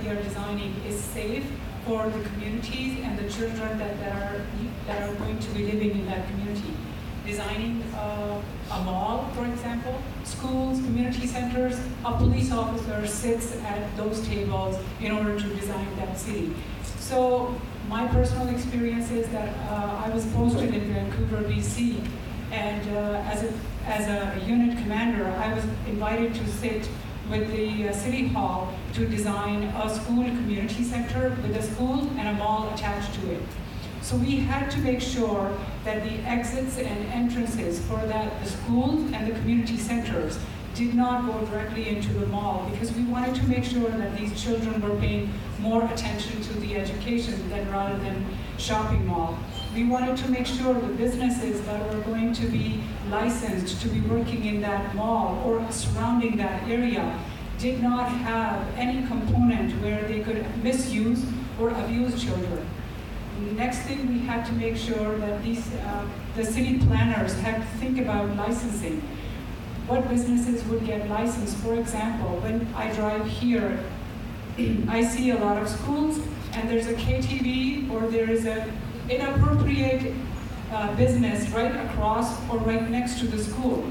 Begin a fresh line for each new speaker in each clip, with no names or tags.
we are designing is safe for the communities and the children that are going to be living in that community. Designing a mall, for example, schools, community centers, a police officer sits at those tables in order to design that city. So my personal experience is that I was posted in Vancouver, BC, and as a unit commander, I was invited to sit with the City Hall to design a school community center with a school and a mall attached to it. So we had to make sure that the exits and entrances for the schools and the community centers did not go directly into the mall, because we wanted to make sure that these children were paying more attention to the education rather than shopping mall. We wanted to make sure the businesses that were going to be licensed to be working in that mall or surrounding that area did not have any component where they could misuse or abuse children. Next thing, we had to make sure that the city planners had to think about licensing. What businesses would get licensed? For example, when I drive here, I see a lot of schools, and there's a KTV or there is an inappropriate business right across or right next to the school.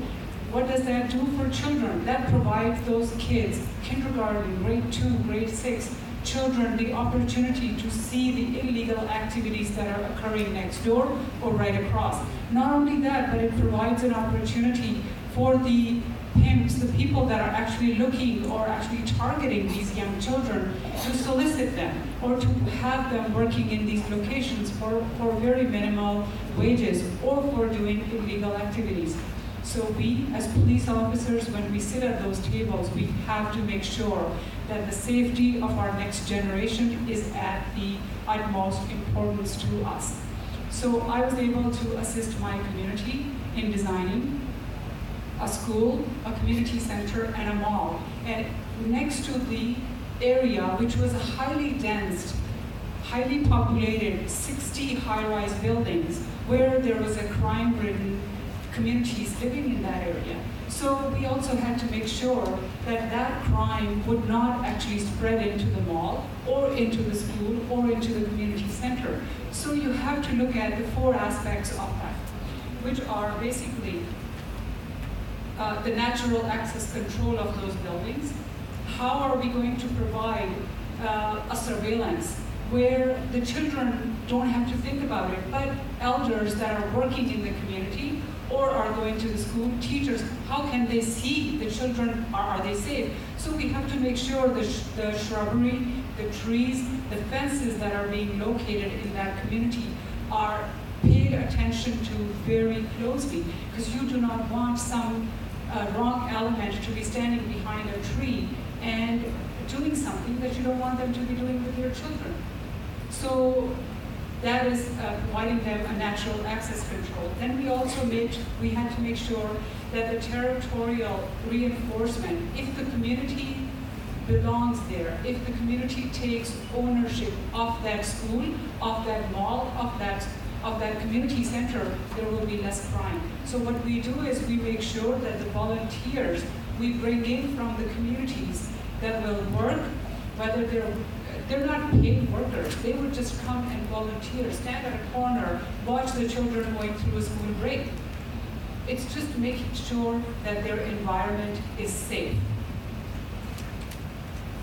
What does that do for children? That provides those kids, kindergarten, grade 2, grade 6, children the opportunity to see the illegal activities that are occurring next door or right across. Not only that, but it provides an opportunity for the pimps, the people that are actually looking or actually targeting these young children, to solicit them or to have them working in these locations for very minimal wages or for doing illegal activities. So we, as police officers, when we sit at those tables, we have to make sure that the safety of our next generation is at the utmost importance to us. So I was able to assist my community in designing a school, a community center, and a mall. And next to the area, which was a highly dense, highly populated, 60 high-rise buildings, where there was a crime-ridden communities living in that area. So we also had to make sure that that crime would not actually spread into the mall or into the school or into the community center. So you have to look at the 4 aspects of that, which are basically the natural access control of those buildings. How are we going to provide a surveillance where the children don't have to think about it, but elders that are working in the community or are going to the school, teachers, how can they see the children? Are they safe? So we have to make sure the shrubbery, the trees, the fences that are being located in that community are paid attention to very closely, because you do not want some wrong element to be standing behind a tree and doing something that you don't want them to be doing with your children. So that is providing them a natural access control. Then we had to make sure that the territorial reinforcement, if the community belongs there, if the community takes ownership of that school, of that mall, of that community center, there will be less crime. So what we do is we make sure that the volunteers we bring in from the communities that will work, whether they're not paid workers. They would just come and volunteer, stand at a corner, watch the children going through a school break. It's just making sure that their environment is safe.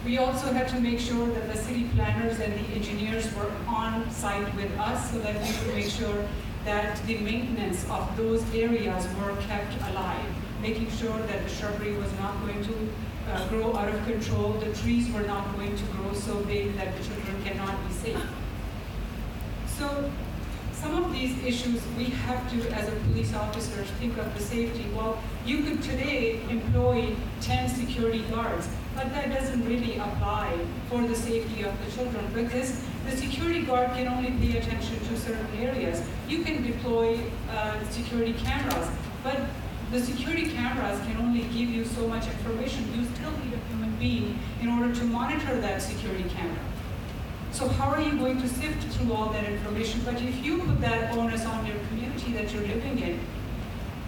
We also had to make sure that the city planners and the engineers were on site with us so that we could make sure that the maintenance of those areas were kept alive, making sure that the shrubbery was not going to grow out of control, the trees were not going to grow so big that the children cannot be safe. So some of these issues we have to, as a police officers, think of the safety. Well, you could today employ 10 security guards, but that doesn't really apply for the safety of the children, because the security guard can only pay attention to certain areas. You can deploy security cameras, but the security cameras can only give you so much information. You still need a human being in order to monitor that security camera. So how are you going to sift through all that information? But if you put that onus on your community that you're living in,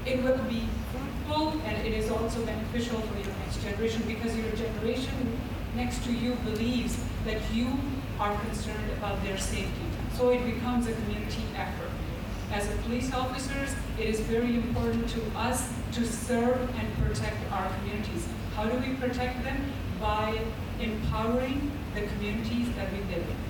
it will be fruitful, and it is also beneficial for your next generation, because your generation next to you believes that you are concerned about their safety. So it becomes a community effort. As a police officers, it is very important to us to serve and protect our communities. How do we protect them? By empowering the communities that we live in.